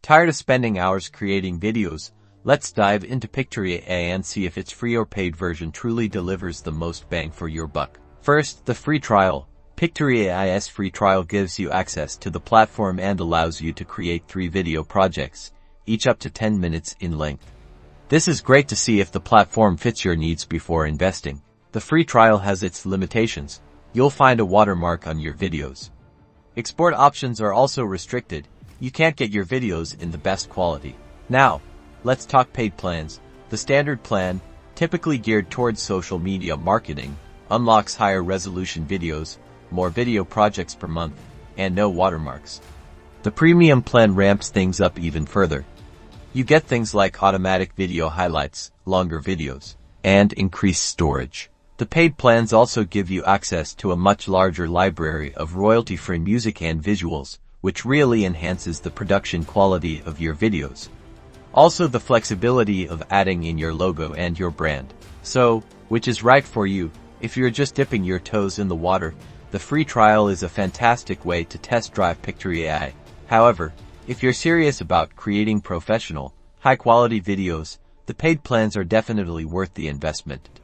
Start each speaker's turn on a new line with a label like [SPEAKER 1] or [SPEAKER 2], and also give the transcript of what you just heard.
[SPEAKER 1] Tired of spending hours creating videos? Let's dive into Pictory AI and see if its free or paid version truly delivers the most bang for your buck. First, the free trial. Pictory AI's free trial gives you access to the platform and allows you to create 3 video projects, each up to 10 minutes in length. This is great to see if the platform fits your needs before investing. The free trial has its limitations. You'll find a watermark on your videos. Export options are also restricted. You can't get your videos in the best quality. Now, let's talk paid plans. The standard plan, typically geared towards social media marketing, unlocks higher resolution videos, more video projects per month, and no watermarks. The premium plan ramps things up even further. You get things like automatic video highlights, longer videos, and increased storage. The paid plans also give you access to a much larger library of royalty-free music and visuals, which really enhances the production quality of your videos. Also the flexibility of adding in your logo and your brand. So, which is right for you? If you're just dipping your toes in the water, the free trial is a fantastic way to test drive Pictory AI. However, if you're serious about creating professional, high-quality videos, the paid plans are definitely worth the investment.